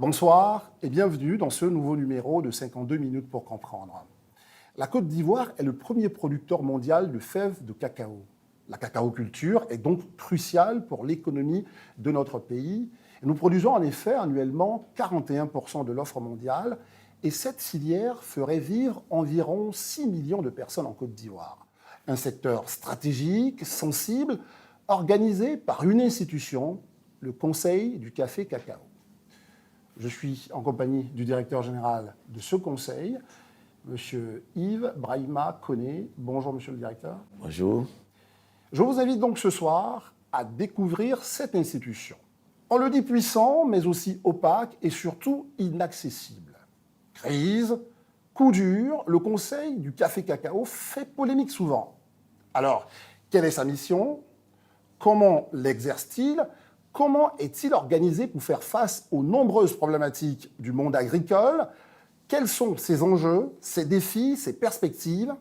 Bonsoir et bienvenue dans ce nouveau numéro de 52 minutes pour comprendre. La Côte d'Ivoire est le premier producteur mondial de fèves de cacao. La cacaoculture est donc cruciale pour l'économie de notre pays. Nous produisons en effet annuellement 41% de l'offre mondiale et cette filière ferait vivre environ 6 millions de personnes en Côte d'Ivoire. Un secteur stratégique, sensible, organisé par une institution, le Conseil du café cacao. Je suis en compagnie du directeur général de ce conseil, M. Yves Brahima Koné. Bonjour, monsieur le directeur. Bonjour. Je vous invite donc ce soir à découvrir cette institution. On le dit puissant, mais aussi opaque et surtout inaccessible. Crise, coup dur, le Conseil du café cacao fait polémique souvent. Alors, quelle est sa mission? Comment l'exerce-t-il? Comment est-il organisé pour faire face aux nombreuses problématiques du monde agricole? Quels sont ses enjeux, ses défis, ses perspectives?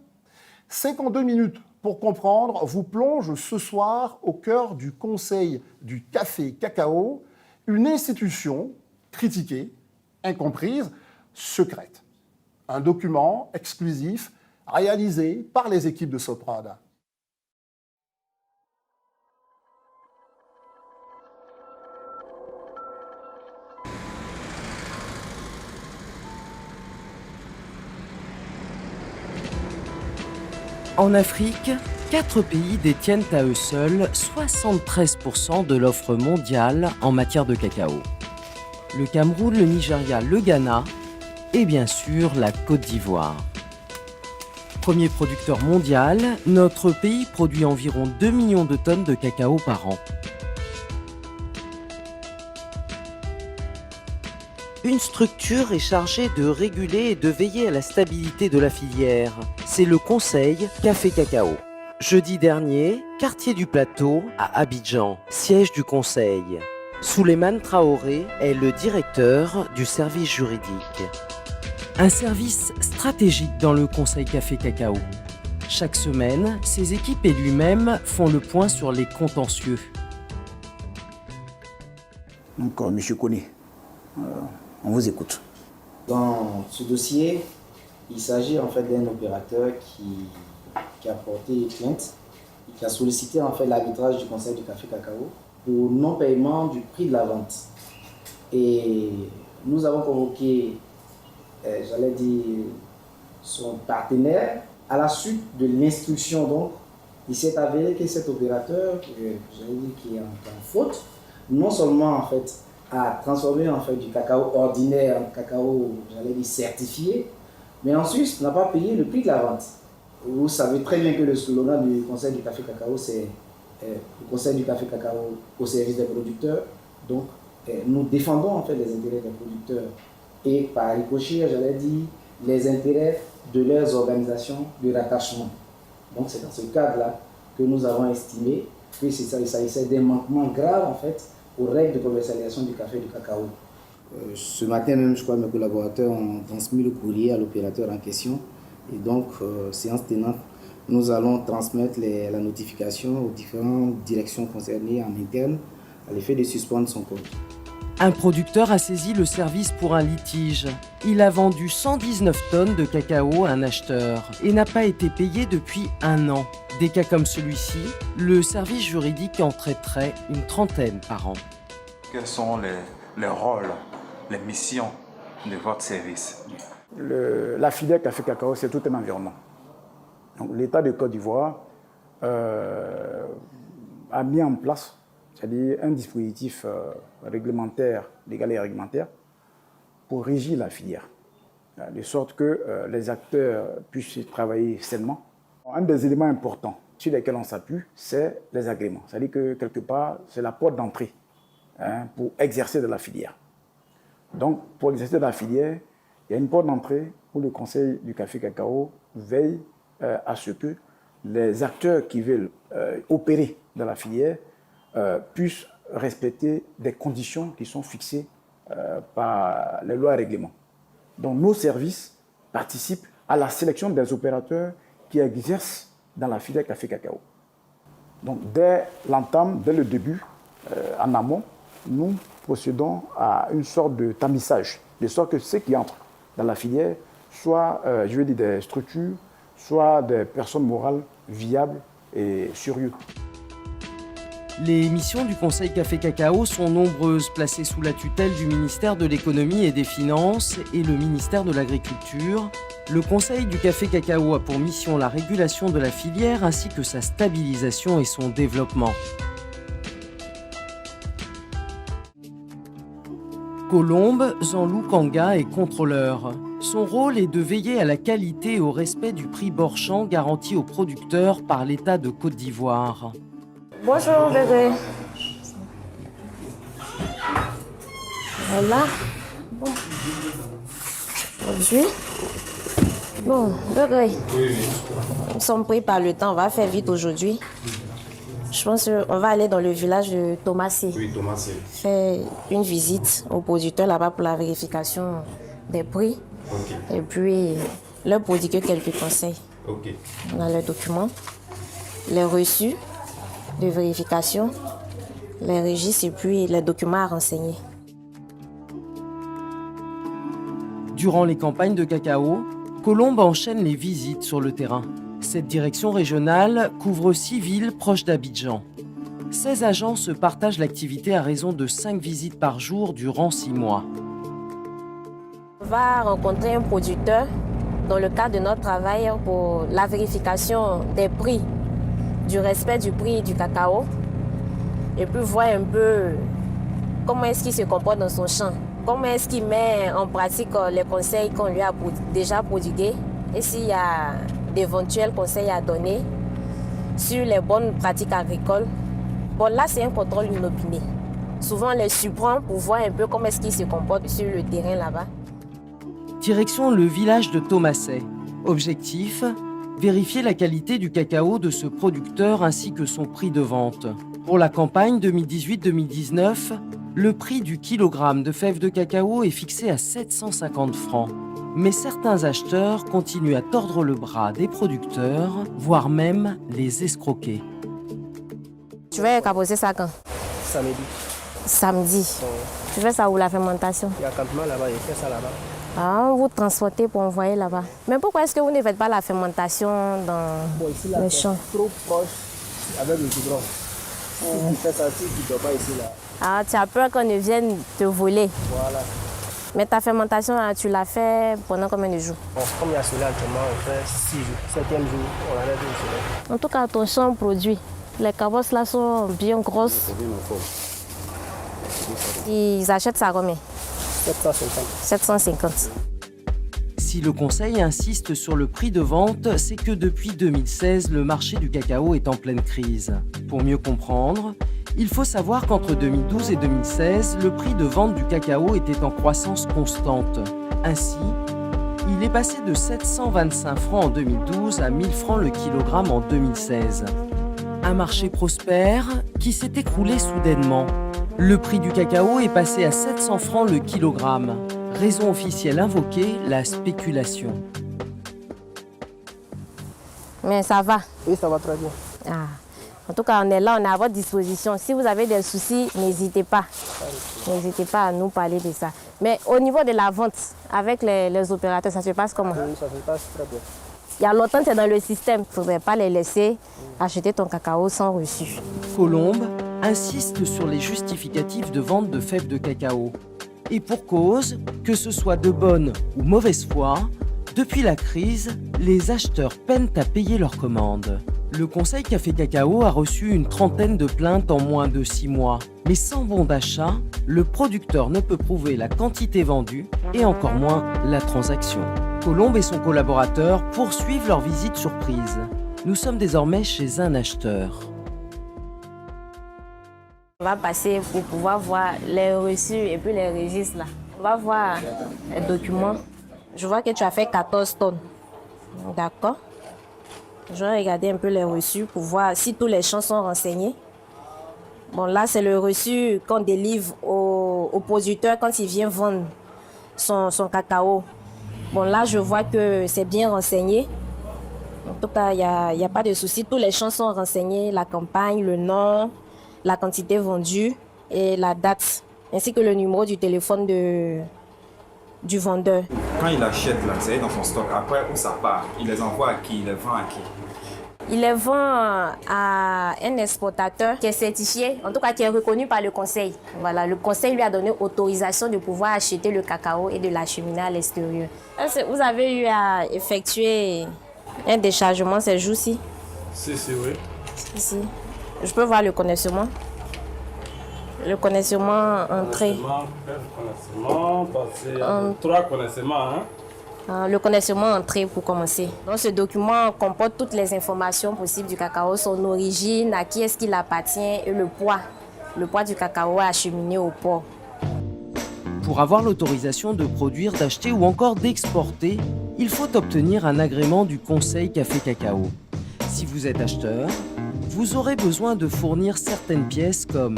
52 minutes pour comprendre vous plonge ce soir au cœur du Conseil du café cacao, une institution critiquée, incomprise, secrète. Un document exclusif réalisé par les équipes de Soprada. En Afrique, 4 pays détiennent à eux seuls 73% de l'offre mondiale en matière de cacao. Le Cameroun, le Nigeria, le Ghana et bien sûr la Côte d'Ivoire. Premier producteur mondial, notre pays produit environ 2 millions de tonnes de cacao par an. Une structure est chargée de réguler et de veiller à la stabilité de la filière. C'est le Conseil Café Cacao. Jeudi dernier, quartier du Plateau, à Abidjan, siège du Conseil. Souleymane Traoré est le directeur du service juridique. Un service stratégique dans le Conseil Café Cacao. Chaque semaine, ses équipes et lui-même font le point sur les contentieux. Donc, M. Koné, on vous écoute. Dans ce dossier, il s'agit en fait d'un opérateur qui a porté plainte et qui a sollicité en fait l'arbitrage du Conseil du café cacao pour non-paiement du prix de la vente. Et nous avons convoqué, j'allais dire, son partenaire. À la suite de l'instruction, donc, il s'est avéré que cet opérateur, j'allais dire, qui est en faute, non seulement en fait à transformer en fait du cacao ordinaire en cacao, j'allais dire, certifié, mais ensuite n'a pas payé le prix de la vente. Vous savez très bien que le slogan du Conseil du café cacao, c'est le Conseil du café cacao au service des producteurs. Donc, nous défendons en fait les intérêts des producteurs et par ricochet, j'allais dire, les intérêts de leurs organisations de rattachement. Donc, c'est dans ce cadre-là que nous avons estimé que il s'agissait d'un manquement grave en fait aux règles de commercialisation du café et du cacao. Ce matin même, je crois que mes collaborateurs ont transmis le courrier à l'opérateur en question. Et donc, séance tenante, nous allons transmettre la notification aux différentes directions concernées en interne à l'effet de suspendre son compte. Un producteur a saisi le service pour un litige. Il a vendu 119 tonnes de cacao à un acheteur et n'a pas été payé depuis 1 an. Des cas comme celui-ci, le service juridique en traiterait une trentaine par an. Quels sont les rôles, les missions de votre service? La filière café cacao, c'est tout un environnement. L'État de Côte d'Ivoire a mis en place, c'est-à-dire un dispositif réglementaire, légal et réglementaire, pour régir la filière, de sorte que les acteurs puissent travailler sainement. Un des éléments importants sur lesquels on s'appuie, c'est les agréments. C'est-à-dire que quelque part, c'est la porte d'entrée pour exercer de la filière. Donc, pour exercer de la filière, il y a une porte d'entrée où le Conseil du café cacao veille à ce que les acteurs qui veulent opérer dans la filière puissent respecter des conditions qui sont fixées par les lois et règlements. Donc nos services participent à la sélection des opérateurs qui exercent dans la filière café cacao. Donc dès l'entame, dès le début, en amont, nous procédons à une sorte de tamissage, de sorte que ceux qui entrent dans la filière soient, des structures, soit des personnes morales viables et sérieuses. Les missions du Conseil Café Cacao sont nombreuses, placées sous la tutelle du ministère de l'Économie et des Finances et le ministère de l'Agriculture. Le Conseil du Café Cacao a pour mission la régulation de la filière ainsi que sa stabilisation et son développement. Colombe Zanlou Kanga est contrôleur. Son rôle est de veiller à la qualité et au respect du prix Borchamp garanti aux producteurs par l'État de Côte d'Ivoire. Bonjour bébé. Voilà. Bon. Aujourd'hui. Bon, bébé. Nous sommes pris par le temps, on va faire vite aujourd'hui. Je pense qu'on va aller dans le village de Thomasé. Oui, Thomasé. Faire une visite au producteur là-bas pour la vérification des prix. Ok. Et puis, leur prodiguer quelques conseils. Ok. On a leurs documents, les reçus de vérification, les registres et puis les documents à renseigner. Durant les campagnes de cacao, Colombe enchaîne les visites sur le terrain. Cette direction régionale couvre 6 villes proches d'Abidjan. 16 agents se partagent l'activité à raison de 5 visites par jour durant 6 mois. On va rencontrer un producteur dans le cadre de notre travail pour la vérification des prix, du respect du prix du cacao, et puis voir un peu comment est-ce qu'il se comporte dans son champ, comment est-ce qu'il met en pratique les conseils qu'on lui a déjà prodigués, et s'il y a d'éventuels conseils à donner sur les bonnes pratiques agricoles. Bon, là, c'est un contrôle inopiné. Souvent, on les surprend pour voir un peu comment est-ce qu'il se comporte sur le terrain là-bas. Direction le village de Thomasé. Objectif, vérifier la qualité du cacao de ce producteur ainsi que son prix de vente. Pour la campagne 2018-2019, le prix du kilogramme de fèves de cacao est fixé à 750 francs. Mais certains acheteurs continuent à tordre le bras des producteurs, voire même les escroquer. Tu vas capoter ça quand? Samedi. Samedi. Bon, Tu fais ça où la fermentation? il y a un campement là-bas, il fait ça là-bas. Ah, vous transportez pour envoyer là-bas. Mais pourquoi est-ce que vous ne faites pas la fermentation dans Bon, ici, là, les c'est champs? trop proche avec le goudron. Si tu fais ça, si tu ne dois pas ici, là. Ah, tu as peur qu'on ne vienne te voler. Voilà. Mais ta fermentation, là, tu l'as fait pendant combien de jours? Bon, comme il y a cela actuellement, on fait 6 jours. 7e jour, on arrête une semaine. En tout cas, ton champ produit. Les cabosses là sont bien grosses. Ils achètent ça combien? 750. 750. Si le Conseil insiste sur le prix de vente, c'est que depuis 2016, le marché du cacao est en pleine crise. Pour mieux comprendre, il faut savoir qu'entre 2012 et 2016, le prix de vente du cacao était en croissance constante. Ainsi, il est passé de 725 francs en 2012 à 1000 francs le kilogramme en 2016. Un marché prospère qui s'est écroulé soudainement. Le prix du cacao est passé à 700 francs le kilogramme. Raison officielle invoquée, la spéculation. Mais ça va. Oui, ça va très bien. Ah. En tout cas, on est là, on est à votre disposition. Si vous avez des soucis, n'hésitez pas. N'hésitez pas à nous parler de ça. Mais au niveau de la vente, avec les opérateurs, ça se passe comment? Oui, ça se passe très bien. Il y a longtemps que tu es dans le système. Il ne faudrait pas les laisser acheter ton cacao sans reçu. Colombe insiste sur les justificatifs de vente de fèves de cacao. Et pour cause, que ce soit de bonne ou mauvaise foi, depuis la crise, les acheteurs peinent à payer leurs commandes. Le Conseil Café Cacao a reçu une trentaine de plaintes en moins de 6 mois. Mais sans bon d'achat, le producteur ne peut prouver la quantité vendue et encore moins la transaction. Colombe et son collaborateur poursuivent leur visite surprise. Nous sommes désormais chez un acheteur. On va passer pour pouvoir voir les reçus et puis les registres là. On va voir les documents. Je vois que tu as fait 14 tonnes. D'accord. Je vais regarder un peu les reçus pour voir si tous les champs sont renseignés. Bon, là, c'est le reçu qu'on délivre au producteur quand il vient vendre son cacao. Bon, là, je vois que c'est bien renseigné. En tout cas, il n'y a pas de souci. Tous les champs sont renseignés, la campagne, le nom, la quantité vendue. et la date, ainsi que le numéro du téléphone du vendeur. Quand il achète là, c'est dans son stock, après où ça part, il les envoie à qui, il les vend à qui? Il les vend à un exportateur qui est certifié, en tout cas qui est reconnu par le conseil. Voilà, le conseil lui a donné autorisation de pouvoir acheter le cacao et de l'acheminer à l'extérieur. Vous avez eu à effectuer un déchargement ces jours-ci? Si, oui. Si. Je peux voir le connaissement? Le connaissement entrée. Connaissement, passé. 3 connaissements, hein? Le connaissement entrée pour commencer. Donc ce document comporte toutes les informations possibles du cacao, son origine, à qui est-ce qu'il appartient et le poids du cacao acheminé au port. Pour avoir l'autorisation de produire, d'acheter ou encore d'exporter, il faut obtenir un agrément du Conseil Café Cacao. Si vous êtes acheteur, vous aurez besoin de fournir certaines pièces comme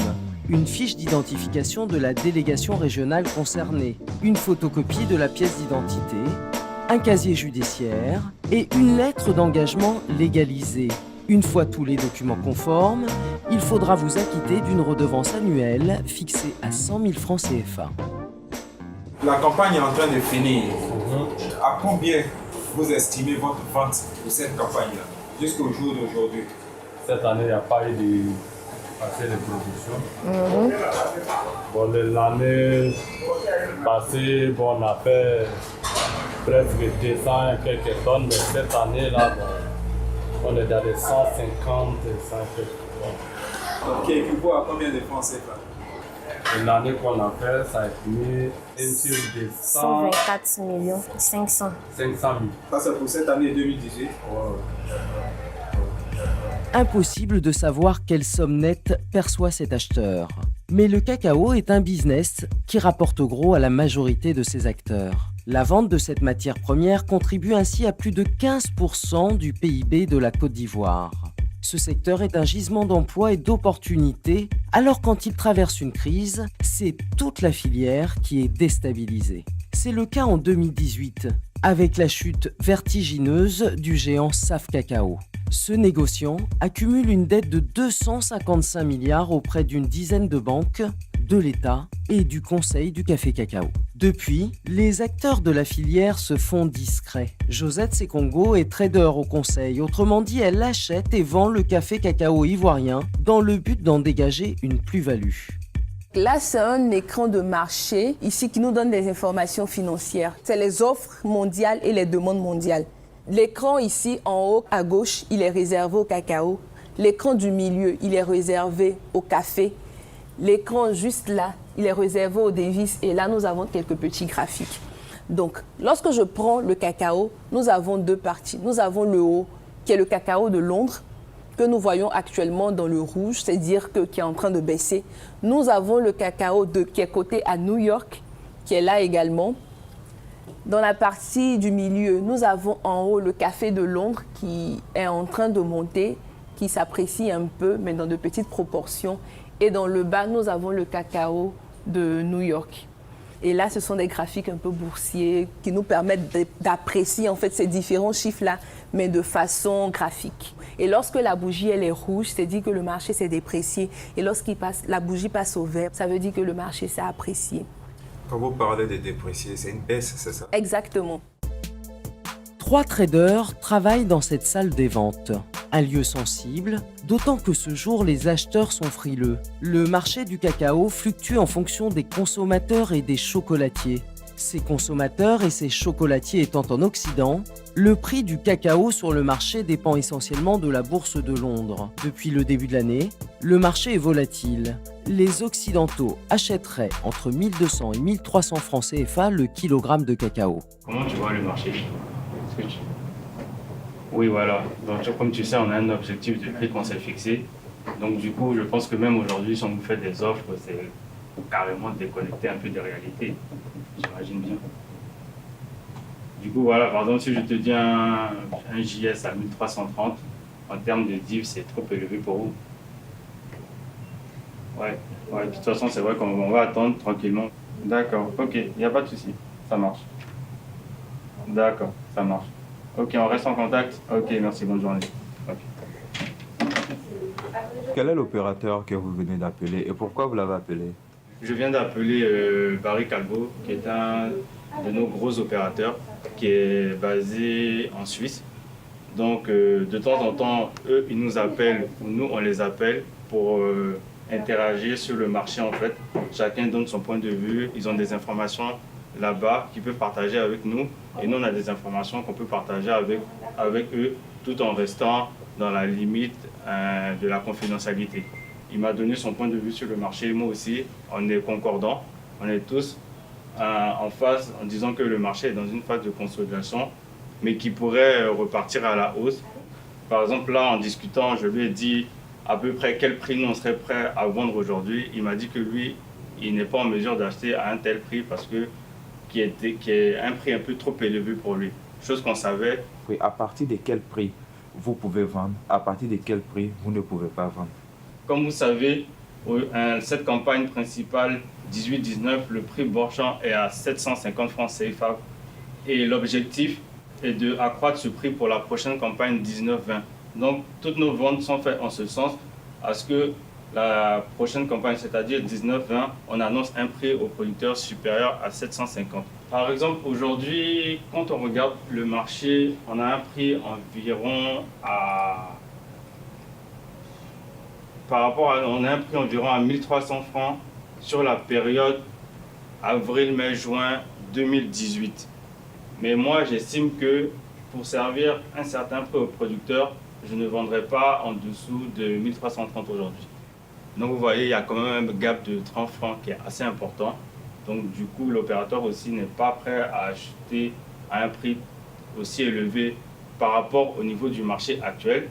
une fiche d'identification de la délégation régionale concernée, une photocopie de la pièce d'identité, un casier judiciaire et une lettre d'engagement légalisée. Une fois tous les documents conformes, il faudra vous acquitter d'une redevance annuelle fixée à 100 000 francs CFA. La campagne est en train de finir. À combien vous estimez votre vente pour cette campagne-là, jusqu'au jour d'aujourd'hui? Cette année, il n'y a pas eu de assez de production. Bon, l'année passée, bon, on a fait presque 200 et quelques tonnes, mais cette année-là, bon, on est dans les 150 et 100 quelques tonnes. Ok, puis vous, à combien de francs CFA? L'année qu'on a fait, ça a été sur des 124 millions 500. 500 000. Ça, c'est pour cette année 2018. Ouais. Impossible de savoir quelle somme nette perçoit cet acheteur. Mais le cacao est un business qui rapporte gros à la majorité de ses acteurs. La vente de cette matière première contribue ainsi à plus de 15% du PIB de la Côte d'Ivoire. Ce secteur est un gisement d'emploi et d'opportunités, alors quand il traverse une crise, c'est toute la filière qui est déstabilisée. C'est le cas en 2018, avec la chute vertigineuse du géant SAF Cacao. Ce négociant accumule une dette de 255 milliards auprès d'une dizaine de banques, de l'État et du Conseil du Café Cacao. Depuis, les acteurs de la filière se font discrets. Josette Sekongo est trader au Conseil, autrement dit, elle achète et vend le café cacao ivoirien dans le but d'en dégager une plus-value. Là, c'est un écran de marché ici qui nous donne des informations financières. C'est les offres mondiales et les demandes mondiales. L'écran ici, en haut à gauche, il est réservé au cacao. L'écran du milieu, il est réservé au café. L'écran juste là, il est réservé aux devises. Et là, nous avons quelques petits graphiques. Donc, lorsque je prends le cacao, nous avons deux parties. Nous avons le haut, qui est le cacao de Londres, que nous voyons actuellement dans le rouge, c'est-à-dire qui est en train de baisser. Nous avons le cacao qui est coté à New York, qui est là également. Dans la partie du milieu, nous avons en haut le café de Londres qui est en train de monter, qui s'apprécie un peu, mais dans de petites proportions. Et dans le bas, nous avons le cacao de New York. Et là, ce sont des graphiques un peu boursiers qui nous permettent d'apprécier en fait ces différents chiffres-là, mais de façon graphique. Et lorsque la bougie elle est rouge, c'est dit que le marché s'est déprécié. Et lorsqu'il passe, la bougie passe au vert, ça veut dire que le marché s'est apprécié. Quand vous parlez de déprécier, c'est une baisse, c'est ça? Exactement. 3 traders travaillent dans cette salle des ventes. Un lieu sensible, d'autant que ce jour les acheteurs sont frileux. Le marché du cacao fluctue en fonction des consommateurs et des chocolatiers. Ces consommateurs et ces chocolatiers étant en Occident, le prix du cacao sur le marché dépend essentiellement de la bourse de Londres. Depuis le début de l'année, le marché est volatile. Les Occidentaux achèteraient entre 1200 et 1300 francs CFA le kilogramme de cacao. Comment tu vois le marché? Oui, voilà. Donc, comme tu sais, on a un objectif de prix qu'on s'est fixé. Donc, du coup, je pense que même aujourd'hui, si on vous fait des offres, c'est carrément déconnecter un peu des réalités. J'imagine bien. Du coup, voilà, par exemple, si je te dis un JS à 1330, en termes de div, c'est trop élevé pour vous. Ouais, de toute façon, c'est vrai qu'on va attendre tranquillement. D'accord, ok, il n'y a pas de souci, ça marche. D'accord, ça marche. Ok, on reste en contact. Ok, merci, bonne journée. Okay. Quel est l'opérateur que vous venez d'appeler et pourquoi vous l'avez appelé? Je viens d'appeler Barry Calvo, qui est un de nos gros opérateurs, qui est basé en Suisse. Donc, de temps en temps, eux, ils nous appellent, ou nous, on les appelle pour interagir sur le marché, en fait. Chacun donne son point de vue, ils ont des informations là-bas qu'ils peuvent partager avec nous, et nous, on a des informations qu'on peut partager avec eux, tout en restant dans la limite de la confidentialité. Il m'a donné son point de vue sur le marché, moi aussi, on est concordants, on est tous en phase en disant que le marché est dans une phase de consolidation, mais qui pourrait repartir à la hausse. Par exemple, là, en discutant, je lui ai dit à peu près quel prix nous on serait prêt à vendre aujourd'hui. Il m'a dit que lui, il n'est pas en mesure d'acheter à un tel prix parce que qui est un prix un peu trop élevé pour lui. Chose qu'on savait. Oui, à partir de quel prix vous pouvez vendre? À partir de quel prix vous ne pouvez pas vendre? Comme vous savez, cette campagne principale 18-19, le prix Borchamp est à 750 francs CFA. Et l'objectif est d'accroître ce prix pour la prochaine campagne 19-20. Donc, toutes nos ventes sont faites en ce sens à ce que la prochaine campagne, c'est-à-dire 19-20, on annonce un prix aux producteurs supérieur à 750. Par exemple, aujourd'hui, quand on regarde le marché, on a un prix environ à... on a un prix environ à 1300 francs sur la période avril, mai, juin 2018. Mais moi, j'estime que pour servir un certain prix aux producteurs, je ne vendrai pas en dessous de 1330 aujourd'hui. Donc vous voyez, il y a quand même un gap de 30 francs qui est assez important. Donc du coup, l'opérateur aussi n'est pas prêt à acheter à un prix aussi élevé par rapport au niveau du marché actuel.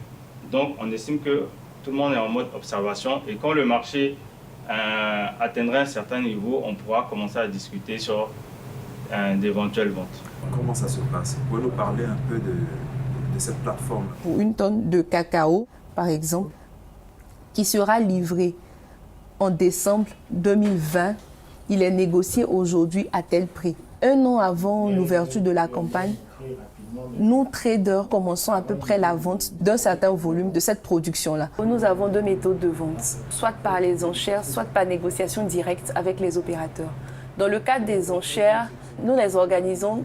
Donc on estime que tout le monde est en mode observation et quand le marché atteindra un certain niveau, on pourra commencer à discuter sur d'éventuelles ventes. Comment ça se passe? Vous pouvez nous parler un peu de cette plateforme? Pour une tonne de cacao, par exemple, qui sera livré en décembre 2020, il est négocié aujourd'hui à tel prix. Un an avant l'ouverture de la campagne, nous, traders, commençons à peu près la vente d'un certain volume de cette production-là. Nous avons deux méthodes de vente, soit par les enchères, soit par négociation directe avec les opérateurs. Dans le cadre des enchères, nous les organisons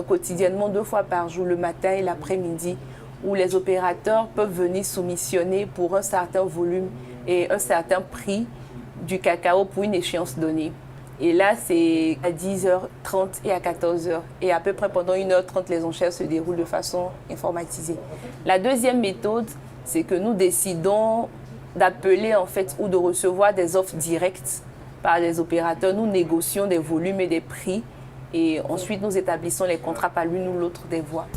quotidiennement 2 fois par jour, le matin et l'après-midi, où les opérateurs peuvent venir soumissionner pour un certain volume et un certain prix du cacao pour une échéance donnée. Et là, c'est à 10h30 et à 14h. Et à peu près pendant 1h30, les enchères se déroulent de façon informatisée. La deuxième méthode, c'est que nous décidons d'appeler en fait ou de recevoir des offres directes par les opérateurs. Nous négocions des volumes et des prix et ensuite nous établissons les contrats par l'une ou l'autre des voies.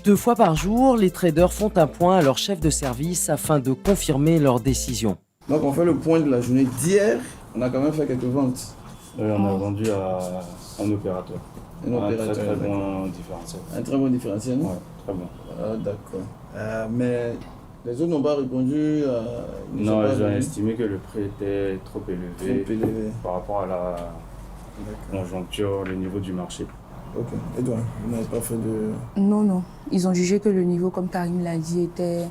2 fois par jour, les traders font un point à leur chef de service afin de confirmer leur décision. Donc on fait le point de la journée d'hier, on a quand même fait quelques ventes. Oui, on a vendu à un opérateur. Un opérateur, très bon différentiel. Un très bon différentiel? Oui, très bon. Ah, d'accord. Mais les autres n'ont pas répondu non, ils ont estimé que le prix était trop élevé, par rapport à la conjoncture, le niveau du marché. Ok. Et toi, vous n'avez pas fait de... Non, non. Ils ont jugé que le niveau, comme Karim l'a dit, était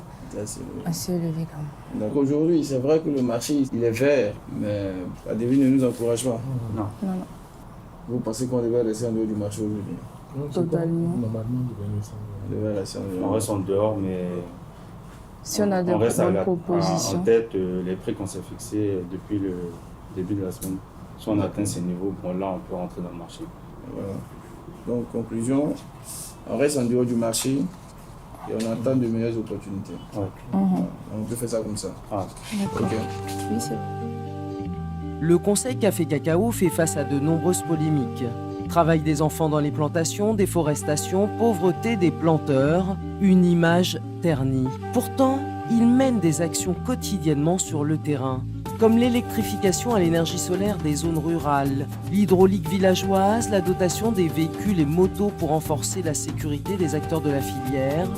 assez élevé quand même. Donc aujourd'hui, c'est vrai que le marché, il est vert, mais la devise ne nous encourage pas. Non. Non, non. Vous pensez qu'on devait rester en dehors du marché aujourd'hui? Totalement. Normalement, on devait rester en dehors. On reste en dehors, mais si on a de bonnes propositions. En tête, les prix qu'on s'est fixés depuis le début de la semaine. Si on atteint ces niveaux, bon, là, on peut rentrer dans le marché. Voilà. Donc, conclusion, on reste en dehors du marché et on attend de meilleures opportunités. Ouais. Voilà. On peut faire ça comme ça. Ah. D'accord. Okay. Oui, c'est... Le Conseil Café Cacao fait face à de nombreuses polémiques. Travail des enfants dans les plantations, déforestation, pauvreté des planteurs, une image ternie. Pourtant, il mène des actions quotidiennement sur le terrain, comme l'électrification à l'énergie solaire des zones rurales, l'hydraulique villageoise, la dotation des véhicules et motos pour renforcer la sécurité des acteurs de la filière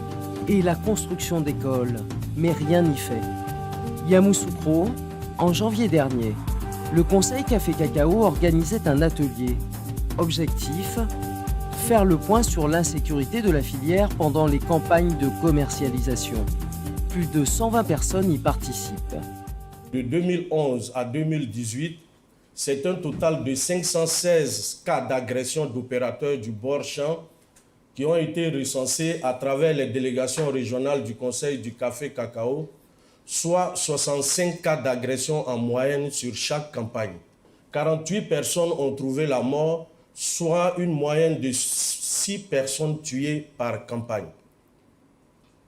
et la construction d'écoles. Mais rien n'y fait. Yamoussoukro, en janvier dernier, le Conseil Café Cacao organisait un atelier. Objectif, faire le point sur l'insécurité de la filière pendant les campagnes de commercialisation. Plus de 120 personnes y participent. De 2011 à 2018, c'est un total de 516 cas d'agression d'opérateurs du bord-champ qui ont été recensés à travers les délégations régionales du Conseil du café cacao, soit 65 cas d'agression en moyenne sur chaque campagne. 48 personnes ont trouvé la mort, soit une moyenne de 6 personnes tuées par campagne.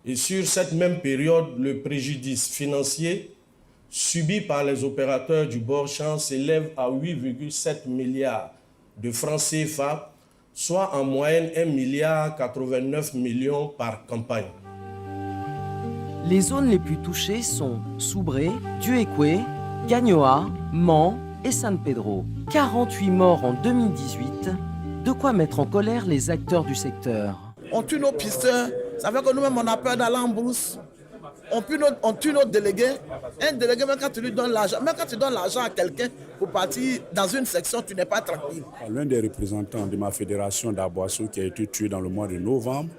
Et sur cette même période, le préjudice financier subi par les opérateurs du bord-champ s'élève à 8,7 milliards de francs CFA, soit en moyenne 1,89 milliard par campagne. Les zones les plus touchées sont Soubré, Duékoué, Gagnoa, Mans et San Pedro. 48 morts en 2018, de quoi mettre en colère les acteurs du secteur. On tue nos pisteurs, ça fait que nous-mêmes on a peur d'aller en brousse. On tue nos délégués. Un délégué, même quand tu lui donnes l'argent, même quand tu donnes l'argent à quelqu'un pour partir dans une section, tu n'es pas tranquille. L'un des représentants de ma fédération d'Aboissou qui a été tué dans le mois de novembre.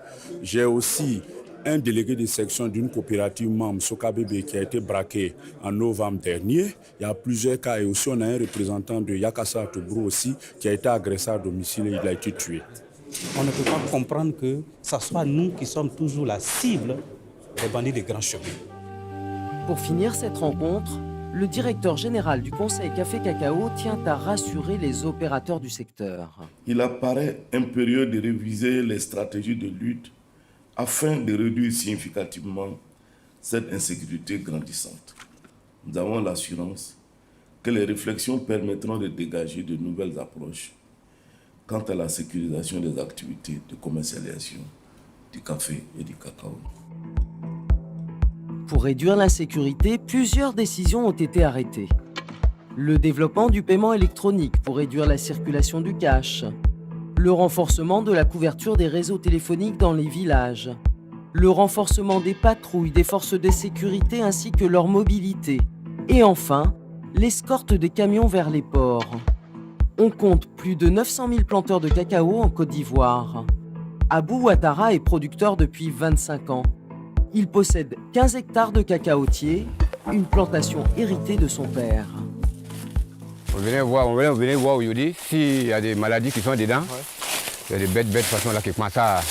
J'ai aussi un délégué de section d'une coopérative membre, Sokabébé, qui a été braqué en novembre dernier. Il y a plusieurs cas et aussi on a un représentant de Yakassa Tobrou aussi qui a été agressé à domicile et il a été tué. On ne peut pas comprendre que ce soit nous qui sommes toujours la cible des bandits des grands chemins. Pour finir cette rencontre, le directeur général du Conseil Café Cacao tient à rassurer les opérateurs du secteur. Il apparaît impérieux de réviser les stratégies de lutte afin de réduire significativement cette insécurité grandissante. Nous avons l'assurance que les réflexions permettront de dégager de nouvelles approches quant à la sécurisation des activités de commercialisation du café et du cacao. Pour réduire l'insécurité, plusieurs décisions ont été arrêtées. Le développement du paiement électronique pour réduire la circulation du cash, le renforcement de la couverture des réseaux téléphoniques dans les villages, le renforcement des patrouilles des forces de sécurité ainsi que leur mobilité, et enfin, l'escorte des camions vers les ports. On compte plus de 900 000 planteurs de cacao en Côte d'Ivoire. Abou Ouattara est producteur depuis 25 ans. Il possède 15 hectares de cacaotiers, une plantation héritée de son père. On venait voir aujourd'hui s'il y a des maladies qui sont dedans. Ouais. Il y a des bêtes de façon là qui commencent à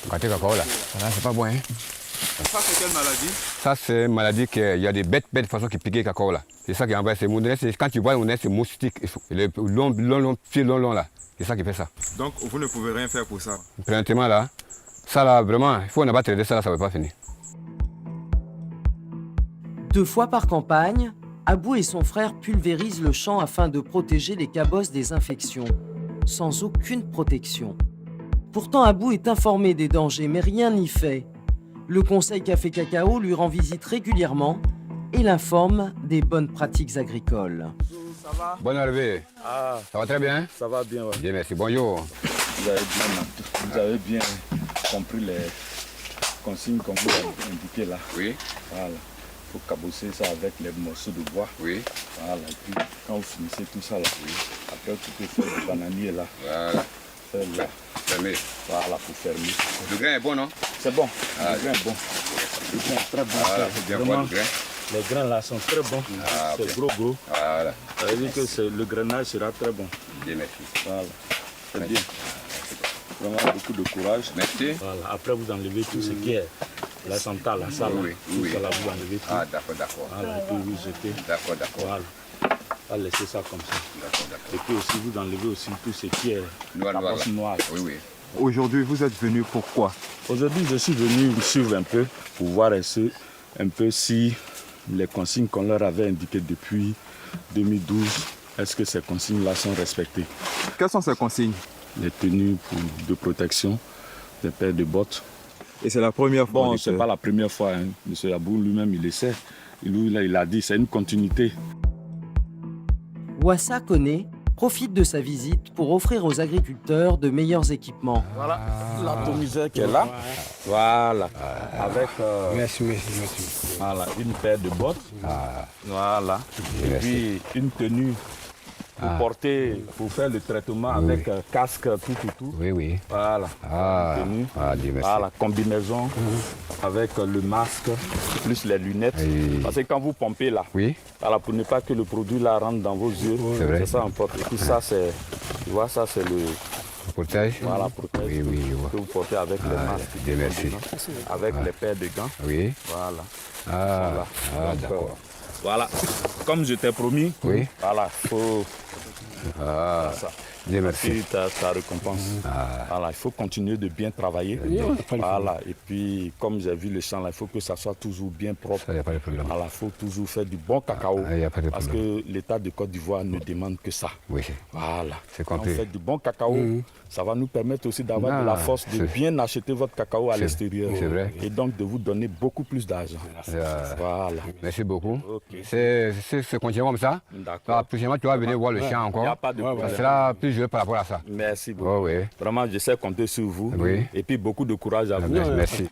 gâter le cacao là. Là c'est pas bon hein. Ça c'est quelle maladie? Ça c'est une maladie qu'il y a des bêtes de façon qui piquent le cacao là. C'est ça qui envoie ces moudres. Quand tu vois c'est moustique, le long fil long là. C'est ça qui fait ça. Donc vous ne pouvez rien faire pour ça? Présentement là, ça là vraiment, il faut ne pas traiter ça là, ça ne va pas finir. 2 fois par campagne, Abou et son frère pulvérisent le champ afin de protéger les cabosses des infections, sans aucune protection. Pourtant, Abou est informé des dangers, mais rien n'y fait. Le Conseil Café Cacao lui rend visite régulièrement et l'informe des bonnes pratiques agricoles. Ça va? Bonne arrivée. Ah, ça va très bien? Ça va bien, ouais. Bien, merci. Bonjour. Vous avez bien compris les consignes qu'on vous a indiquées là. Oui. Voilà. Il faut cabosser ça avec les morceaux de bois. Oui. Voilà. Et puis, quand vous finissez tout ça là, oui. Après, tu peux faire le bananier là. Voilà. Faire là. Fermer. Voilà, pour fermer. Le grain est bon, non? C'est bon. Ah, le grain est bon. Le grain est très bon. Voilà, c'est bien bon, le grain. Les grains là sont très bons. Ah, c'est gros. Voilà. Ça veut dire que le grainage sera très bon. Bien, merci. Voilà. C'est bien. Vraiment beaucoup de courage. Merci. Voilà. Après, vous enlevez tout ce qui est la santa, la salle. Oui. Ça, là, vous enlevez tout. Ah, d'accord. Voilà. Et puis vous jetez. D'accord. Voilà. On va laisser ça comme ça. D'accord. Et puis aussi, vous enlevez aussi tout ce qui est noir. Oui. Aujourd'hui, vous êtes venu pourquoi? Aujourd'hui, je suis venu suivre un peu pour voir un peu si les consignes qu'on leur avait indiquées depuis 2012, est-ce que ces consignes-là sont respectées? Quelles sont ces consignes? Les tenues de protection, les paires de bottes. Et c'est la première fois? Bon, c'est pas la première fois. Hein. M. Abou lui-même, il le sait. Il a dit, c'est une continuité. Ouassa Koné profite de sa visite pour offrir aux agriculteurs de meilleurs équipements. Voilà, l'atomiseur qui est là. Voilà. Avec merci. Voilà, une paire de bottes. Voilà. Et puis une tenue pour porter, pour faire le traitement avec casque, tout. Oui, oui. Voilà. Dieu merci. Voilà, combinaison avec le masque, plus les lunettes. Parce que quand vous pompez là, voilà, pour ne pas que le produit là rentre dans vos yeux, c'est ça important. Et puis ça, c'est, tu vois, ça c'est le protège. Voilà, protège. Oui, je vois. Que vous portez avec les masques. Dieu merci. Avec les paires de gants. Oui. Voilà. D'accord. Voilà, comme je t'ai promis, voilà, il faut... ça. Dieu merci. Ta récompense. Voilà, il faut continuer de bien travailler. Voilà, et puis, comme j'ai vu le champ là, il faut que ça soit toujours bien propre. Il n'y a pas de problème. Voilà, il faut toujours faire du bon cacao. Il n'y a pas de parce problème. que l'État de Côte d'Ivoire ne demande que ça. Oui. Voilà. C'est quand on compris. fait du bon cacao, ça va nous permettre aussi d'avoir de la force de bien acheter votre cacao à l'extérieur. C'est vrai. Et donc de vous donner beaucoup plus d'argent. Voilà. Merci beaucoup. C'est continuer comme ça. D'accord. Prochainement, tu vas venir voir le champ encore. Il n'y a pas de problème. Ça sera plus joué par rapport à ça. Merci beaucoup. Vraiment, je sais compter sur vous. Et puis beaucoup de courage à vous. Merci.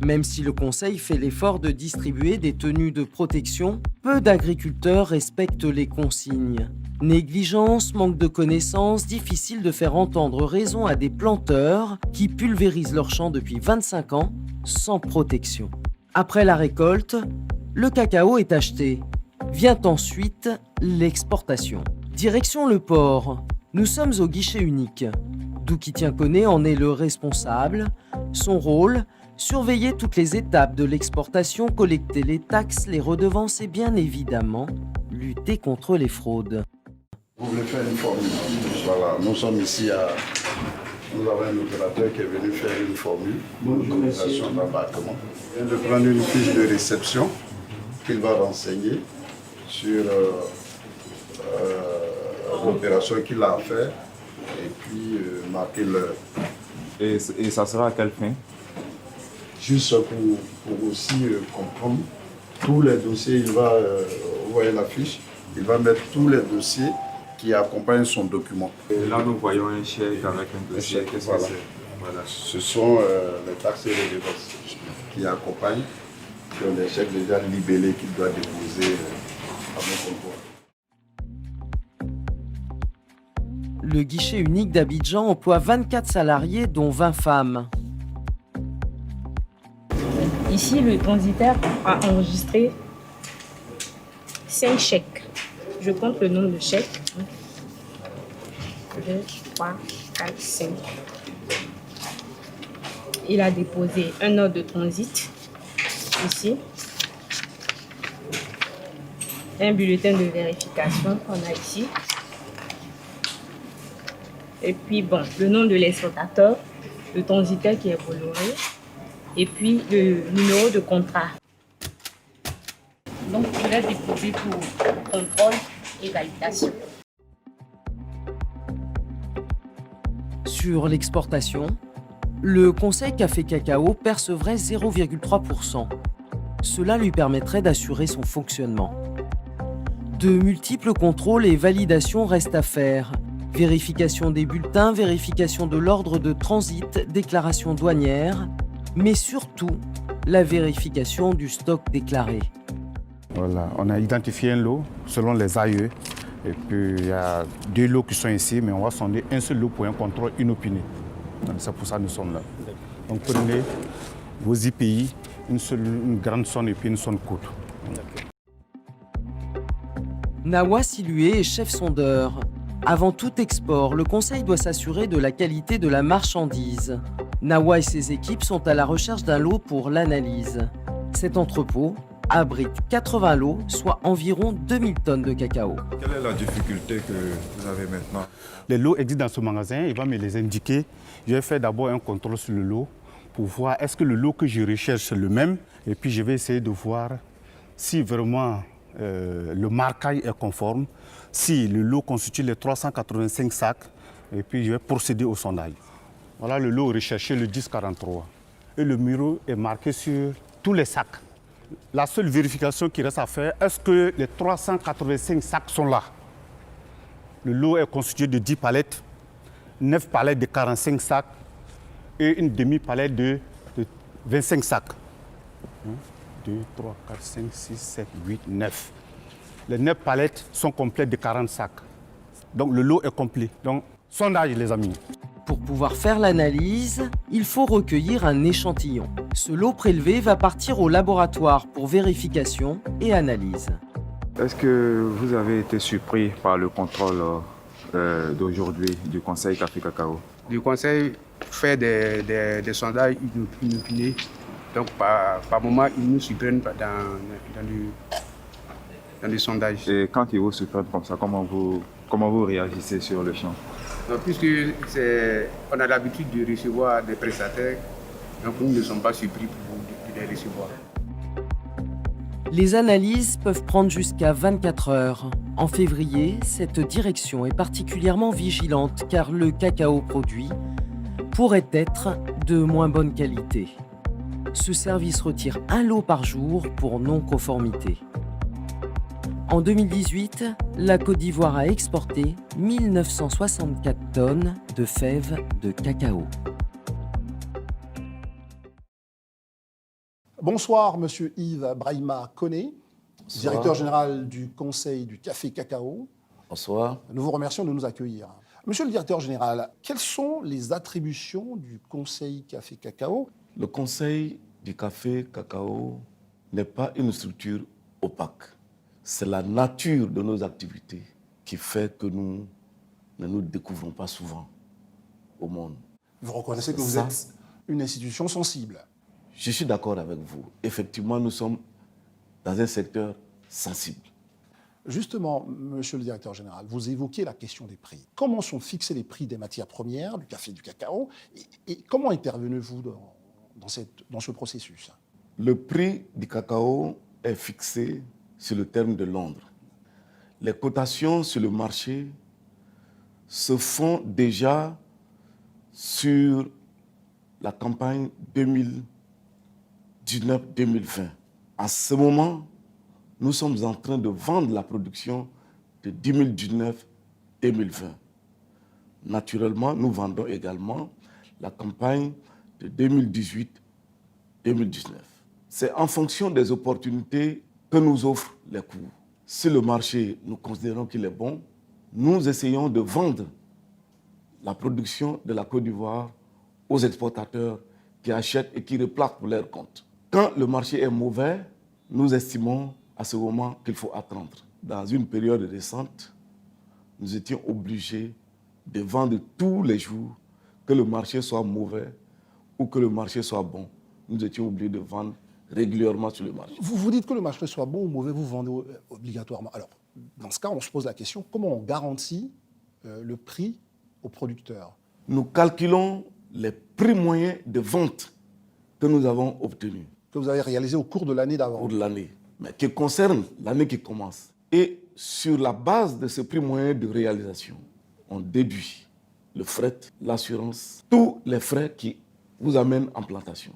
Même si le Conseil fait l'effort de distribuer des tenues de protection, peu d'agriculteurs respectent les consignes. Négligence, manque de connaissances, difficile de faire entendre raison à des planteurs qui pulvérisent leurs champs depuis 25 ans sans protection. Après la récolte, le cacao est acheté. Vient ensuite l'exportation. Direction le port. Nous sommes au guichet unique. Doukitien Koné en est le responsable. Son rôle, surveiller toutes les étapes de l'exportation, collecter les taxes, les redevances et bien évidemment, lutter contre les fraudes. Vous voulez faire une formule. Voilà, nous sommes ici Nous avons un opérateur qui est venu faire une formule d'autorisation d'embarquement. Il vient de prendre une fiche de réception qu'il va renseigner sur l'opération qu'il a à faire et puis marquer l'heure. Et ça sera à quelle fin? Juste pour aussi comprendre tous les dossiers, il va, vous voyez la fiche, il va mettre tous les dossiers qui accompagnent son document. Et là, nous voyons un chèque avec un dossier. Qu'est-ce que c'est? Voilà. Ce sont les taxes et les redevances qui accompagnent, qui ont des chèques déjà libellés qu'il doit déposer à mon contrôle. Le guichet unique d'Abidjan emploie 24 salariés, dont 20 femmes. Ici, le transitaire a enregistré 5 chèques. Je compte le nombre de chèques. 2, 3, 4, 5. Il a déposé un ordre de transit ici. Un bulletin de vérification qu'on a ici. Et puis, bon, le nom de l'exploitateur, le transitaire qui est coloré, et puis le numéro de contrat. Donc, je l'ai déposé pour contrôle et validation. Sur l'exportation, le Conseil Café Cacao percevrait 0,3%. Cela lui permettrait d'assurer son fonctionnement. De multiples contrôles et validations restent à faire. Vérification des bulletins, vérification de l'ordre de transit, déclaration douanière, mais surtout la vérification du stock déclaré. Voilà, on a identifié un lot selon les AE. Et puis il y a 2 lots qui sont ici, mais on va sonder un seul lot pour un contrôle inopiné. C'est pour ça que nous sommes là. Donc prenez vos IPI, une grande sonde et puis une sonde courte. Nawa Silué est chef sondeur. Avant tout export, le Conseil doit s'assurer de la qualité de la marchandise. Nawa et ses équipes sont à la recherche d'un lot pour l'analyse. Cet entrepôt abrite 80 lots, soit environ 2000 tonnes de cacao. Quelle est la difficulté que vous avez maintenant? Les lots existent dans ce magasin, il va me les indiquer. Je vais faire d'abord un contrôle sur le lot pour voir est-ce que le lot que je recherche c'est le même. Et puis je vais essayer de voir si vraiment le marquage est conforme, si le lot constitue les 385 sacs, et puis je vais procéder au sondage. Voilà le lot recherché, le 1043. Et le numéro est marqué sur tous les sacs. La seule vérification qui reste à faire, est-ce que les 385 sacs sont là? Le lot est constitué de 10 palettes, 9 palettes de 45 sacs et une demi-palette de 25 sacs. 1, 2, 3, 4, 5, 6, 7, 8, 9. Les 9 palettes sont complètes de 40 sacs. Donc le lot est complet. Donc sondage les amis. Pour pouvoir faire l'analyse, il faut recueillir un échantillon. Ce lot prélevé va partir au laboratoire pour vérification et analyse. Est-ce que vous avez été surpris par le contrôle d'aujourd'hui du Conseil Café Cacao? Le Conseil fait des sondages inopinés. Donc par moment, ils nous surprennent dans les sondages. Et quand ils vous surprennent comme ça, comment vous réagissez sur le champ? Puisque on a l'habitude de recevoir des prestataires, donc nous ne sommes pas surpris de les recevoir. Les analyses peuvent prendre jusqu'à 24 heures. En février, cette direction est particulièrement vigilante car le cacao produit pourrait être de moins bonne qualité. Ce service retire un lot par jour pour non-conformité. En 2018, la Côte d'Ivoire a exporté 1964 tonnes de fèves de cacao. Bonsoir, Monsieur Yves Brahima Koné, directeur général du Conseil du Café Cacao. Bonsoir. Nous vous remercions de nous accueillir. Monsieur le directeur général, quelles sont les attributions du Conseil Café Cacao? Le Conseil du Café Cacao n'est pas une structure opaque. C'est la nature de nos activités qui fait que nous ne nous découvrons pas souvent au monde. Vous reconnaissez que vous êtes une institution sensible? Je suis d'accord avec vous. Effectivement, nous sommes dans un secteur sensible. Justement, monsieur le directeur général, vous évoquez la question des prix. Comment sont fixés les prix des matières premières, du café et du cacao, et comment intervenez-vous dans ce processus? Le prix du cacao est fixé sur le terme de Londres. Les cotations sur le marché se font déjà sur la campagne 2019-2020. En ce moment, nous sommes en train de vendre la production de 2019-2020. Naturellement, nous vendons également la campagne de 2018-2019. C'est en fonction des opportunités que nous offrent les cours. Si le marché, nous considérons qu'il est bon, nous essayons de vendre la production de la Côte d'Ivoire aux exportateurs qui achètent et qui replacent pour leur compte. Quand le marché est mauvais, nous estimons à ce moment qu'il faut attendre. Dans une période récente, nous étions obligés de vendre tous les jours, que le marché soit mauvais ou que le marché soit bon. Nous étions obligés de vendre régulièrement sur le marché. Vous dites que le marché soit bon ou mauvais, vous vendez obligatoirement. Alors, dans ce cas, on se pose la question, comment on garantit le prix aux producteurs? Nous calculons les prix moyens de vente que nous avons obtenus. Que vous avez réalisé au cours de l'année d'avant. Au cours de l'année, mais qui concerne l'année qui commence. Et sur la base de ce prix moyen de réalisation, on déduit le fret, l'assurance, tous les frais qui vous amènent en plantation.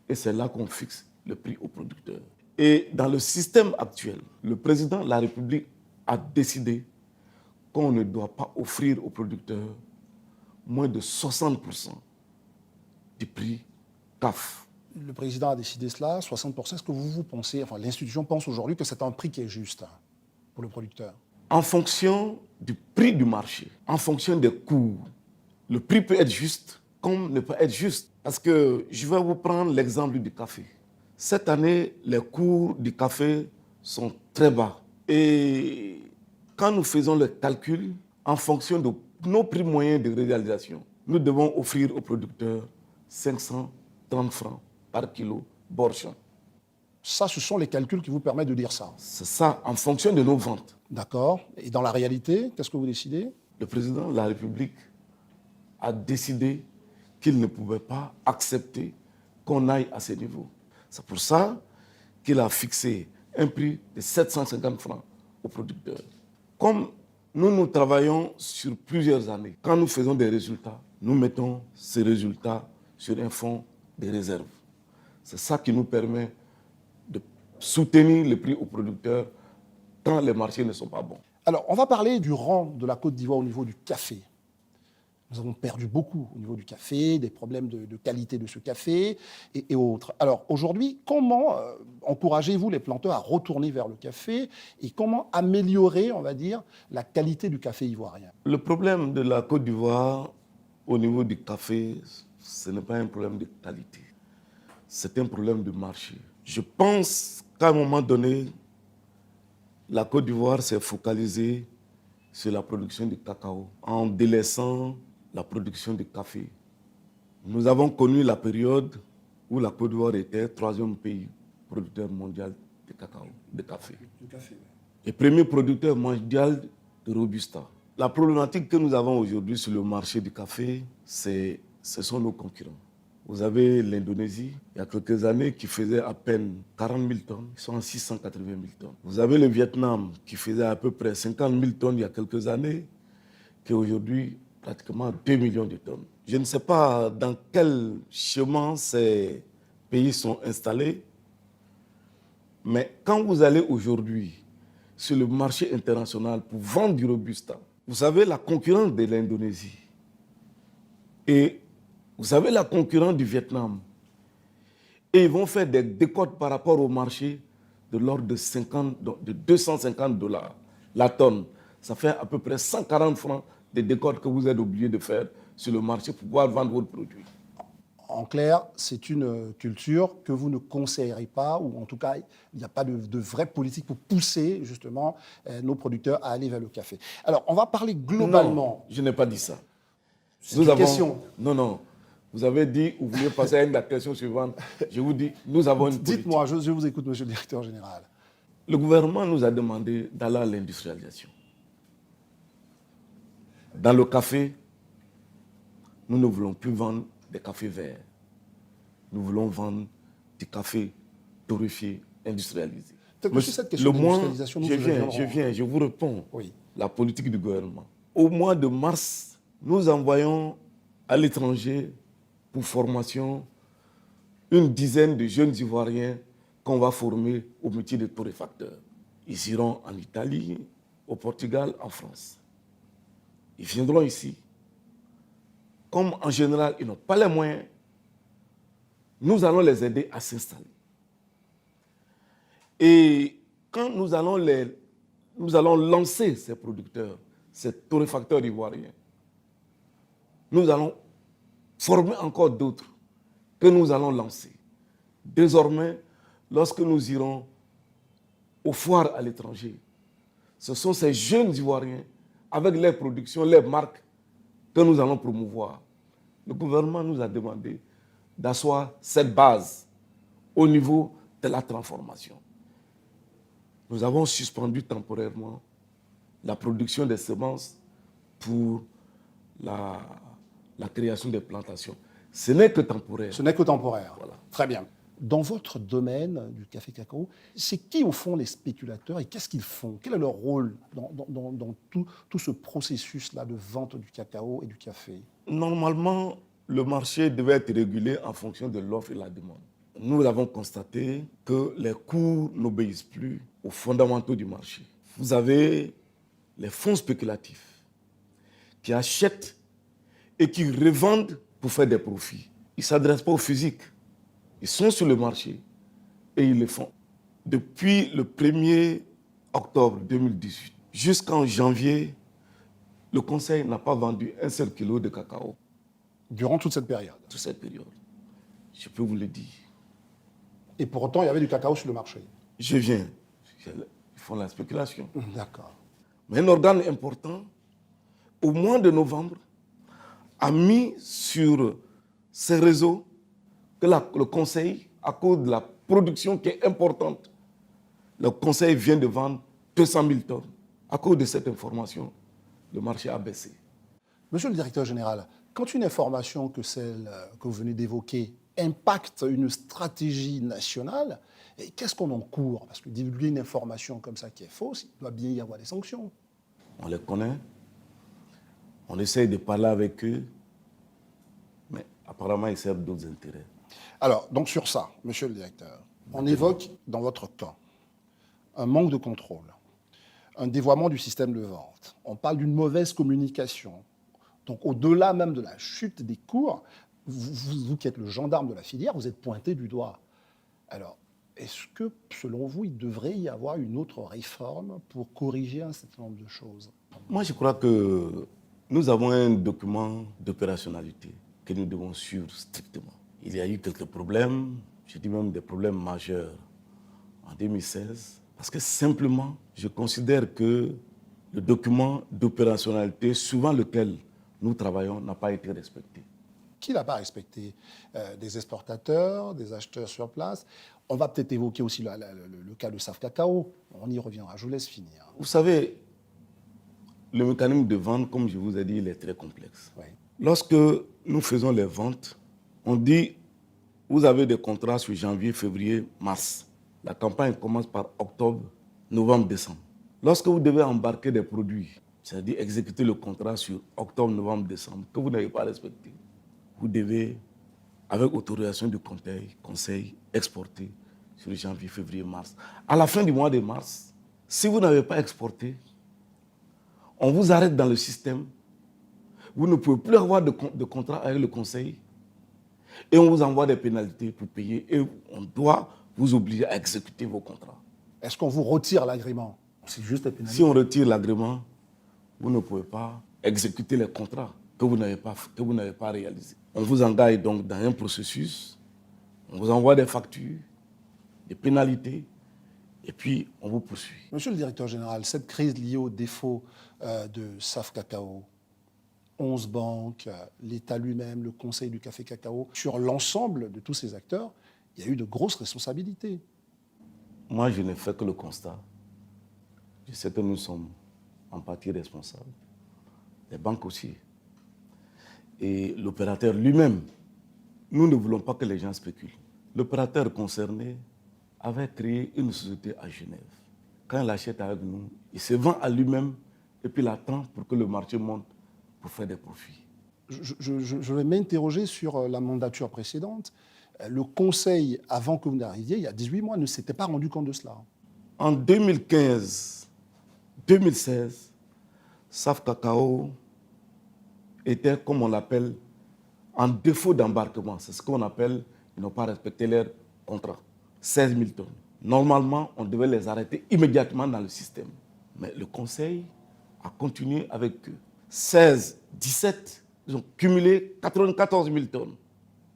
Et c'est là qu'on fixe le prix aux producteurs. Et dans le système actuel, le président de la République a décidé qu'on ne doit pas offrir aux producteurs moins de 60% du prix CAF. Le président a décidé cela, 60%. Est-ce que vous pensez, enfin l'institution pense aujourd'hui que c'est un prix qui est juste pour le producteur? En fonction du prix du marché, en fonction des coûts, le prix peut être juste comme ne peut être juste. Parce que je vais vous prendre l'exemple du café. Cette année, les cours du café sont très bas. Et quand nous faisons le calcul, en fonction de nos prix moyens de réalisation, nous devons offrir aux producteurs 530 francs par kilo bord champ. Ça, ce sont les calculs qui vous permettent de dire ça? C'est ça, en fonction de nos ventes. D'accord. Et dans la réalité, qu'est-ce que vous décidez? Le président de la République a décidé qu'il ne pouvait pas accepter qu'on aille à ce niveau. C'est pour ça qu'il a fixé un prix de 750 francs aux producteurs. Comme nous travaillons sur plusieurs années, quand nous faisons des résultats, nous mettons ces résultats sur un fonds de réserve. C'est ça qui nous permet de soutenir les prix aux producteurs quand les marchés ne sont pas bons. Alors, on va parler du rang de la Côte d'Ivoire au niveau du café. Nous avons perdu beaucoup au niveau du café, des problèmes de qualité de ce café et autres. Alors aujourd'hui, comment encouragez-vous les planteurs à retourner vers le café et comment améliorer, on va dire, la qualité du café ivoirien? Le problème de la Côte d'Ivoire au niveau du café, ce n'est pas un problème de qualité. C'est un problème de marché. Je pense qu'à un moment donné, la Côte d'Ivoire s'est focalisée sur la production de cacao en délaissant la production de café. Nous avons connu la période où la Côte d'Ivoire était 3e pays producteur mondial de cacao, de café. Et premier producteur mondial de Robusta. La problématique que nous avons aujourd'hui sur le marché du café, ce sont nos concurrents. Vous avez l'Indonésie, il y a quelques années, qui faisait à peine 40 000 tonnes, ils sont à 680 000 tonnes. Vous avez le Vietnam, qui faisait à peu près 50 000 tonnes il y a quelques années, qui est aujourd'hui pratiquement 2 millions de tonnes. Je ne sais pas dans quel chemin ces pays sont installés, mais quand vous allez aujourd'hui sur le marché international pour vendre du Robusta, vous avez la concurrence de l'Indonésie et vous avez la concurrence du Vietnam. Et ils vont faire des décotes par rapport au marché de l'ordre de 250 $ la tonne. Ça fait à peu près 140 francs de décotes que vous êtes obligé de faire sur le marché pour pouvoir vendre votre produit. En clair, c'est une culture que vous ne conseillerez pas, ou en tout cas, il n'y a pas de vraie politique pour pousser justement nos producteurs à aller vers le café. Alors, on va parler globalement. Non, je n'ai pas dit ça. C'est une question. Non. Vous avez dit, vous voulez passer à la question suivante. Je vous dis, nous avons une politique. Dites-moi, je vous écoute, monsieur le directeur général. Le gouvernement nous a demandé d'aller à l'industrialisation. Dans le café, nous ne voulons plus vendre des cafés verts. Nous voulons vendre des cafés torréfiés, industrialisés. Cette question d'industrialisation, je vous réponds. Oui. La politique du gouvernement. Au mois de mars, nous envoyons à l'étranger pour formation une dizaine de jeunes Ivoiriens qu'on va former au métier de torréfacteur. Ils iront en Italie, au Portugal, en France. Ils viendront ici. Comme en général, ils n'ont pas les moyens, nous allons les aider à s'installer. Et quand nous allons lancer ces producteurs, ces torréfacteurs ivoiriens, nous allons former encore d'autres que nous allons lancer. Désormais, lorsque nous irons aux foires à l'étranger, ce sont ces jeunes Ivoiriens, avec leurs productions, leurs marques, que nous allons promouvoir. Le gouvernement nous a demandé d'asseoir cette base au niveau de la transformation. Nous avons suspendu temporairement la production des semences pour la création des plantations. Ce n'est que temporaire. Ce n'est que temporaire. Voilà. Très bien. Dans votre domaine du café-cacao, c'est qui au fond les spéculateurs et qu'est-ce qu'ils font? Quel est leur rôle dans tout ce processus-là de vente du cacao et du café? Normalement, le marché devait être régulé en fonction de l'offre et la demande. Nous avons constaté que les cours n'obéissent plus aux fondamentaux du marché. Vous avez les fonds spéculatifs qui achètent et qui revendent pour faire des profits. Ils ne s'adressent pas au physique. Ils sont sur le marché et ils le font. Depuis le 1er octobre 2018 jusqu'en janvier, le Conseil n'a pas vendu un seul kilo de cacao. Durant toute cette période? Toute cette période. Je peux vous le dire. Et pour autant, il y avait du cacao sur le marché? Je viens. Ils font la spéculation. D'accord. Mais un organe important, au mois de novembre, a mis sur ces réseaux que le Conseil, à cause de la production qui est importante, le Conseil vient de vendre 200 000 tonnes. À cause de cette information, le marché a baissé. Monsieur le directeur général, quand une information que celle que vous venez d'évoquer impacte une stratégie nationale, qu'est-ce qu'on encourt? Parce que divulguer une information comme ça qui est fausse, il doit bien y avoir des sanctions. On les connaît, on essaye de parler avec eux, mais apparemment ils servent d'autres intérêts. Alors, donc sur ça, monsieur le directeur, on évoque dans votre cas un manque de contrôle, un dévoiement du système de vente. On parle d'une mauvaise communication. Donc au-delà même de la chute des cours, vous qui êtes le gendarme de la filière, vous êtes pointé du doigt. Alors, est-ce que, selon vous, il devrait y avoir une autre réforme pour corriger un certain nombre de choses? Moi, je crois que nous avons un document d'opérationnalité que nous devons suivre strictement. Il y a eu quelques problèmes, je dis même des problèmes majeurs en 2016, parce que simplement, je considère que le document d'opérationnalité, suivant lequel nous travaillons, n'a pas été respecté. Qui n'a pas respecté? Des exportateurs, des acheteurs sur place. On va peut-être évoquer aussi le cas de SAF Cacao. On y reviendra. Je vous laisse finir. Vous savez, le mécanisme de vente, comme je vous ai dit, il est très complexe. Oui. Lorsque nous faisons les ventes, on dit, vous avez des contrats sur janvier, février, mars. La campagne commence par octobre, novembre, décembre. Lorsque vous devez embarquer des produits, c'est-à-dire exécuter le contrat sur octobre, novembre, décembre, que vous n'avez pas respecté, vous devez, avec autorisation du conseil, exporter sur janvier, février, mars. À la fin du mois de mars, si vous n'avez pas exporté, on vous arrête dans le système. Vous ne pouvez plus avoir de contrat avec le conseil et on vous envoie des pénalités pour payer et on doit vous obliger à exécuter vos contrats. Est-ce qu'on vous retire l'agrément? C'est juste des pénalités. Si on retire l'agrément, vous ne pouvez pas exécuter les contrats que vous n'avez pas réalisés. On vous engage donc dans un processus, on vous envoie des factures, des pénalités, et puis on vous poursuit. Monsieur le directeur général, cette crise liée au défaut de SAF Cacao, 11 banques, l'État lui-même, le Conseil du café cacao, sur l'ensemble de tous ces acteurs, il y a eu de grosses responsabilités. Moi, je ne fais que le constat. Je sais que nous sommes en partie responsables. Les banques aussi. Et l'opérateur lui-même, nous ne voulons pas que les gens spéculent. L'opérateur concerné avait créé une société à Genève. Quand il achète avec nous, il se vend à lui-même et puis il attend pour que le marché monte pour faire des profits. Je vais m'interroger sur la mandature précédente. Le Conseil, avant que vous n'arriviez, il y a 18 mois, ne s'était pas rendu compte de cela. En 2015-2016, SAF Cacao était, comme on l'appelle, en défaut d'embarquement. C'est ce qu'on appelle, ils n'ont pas respecté leur contrat. 16 000 tonnes. Normalement, on devait les arrêter immédiatement dans le système. Mais le Conseil a continué avec eux. 16, 17, ils ont cumulé 94 000 tonnes.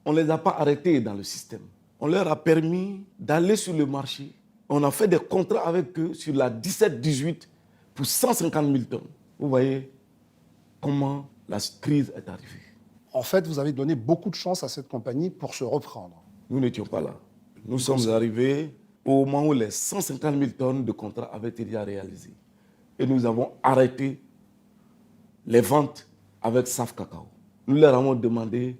On ne les a pas arrêtés dans le système. On leur a permis d'aller sur le marché. On a fait des contrats avec eux sur la 17-18 pour 150 000 tonnes. Vous voyez comment la crise est arrivée. En fait, vous avez donné beaucoup de chance à cette compagnie pour se reprendre. Nous n'étions pas là. Nous sommes arrivés au moment où les 150 000 tonnes de contrats avaient été déjà réalisés. Et nous avons arrêté les ventes avec SAF Cacao. Nous leur avons demandé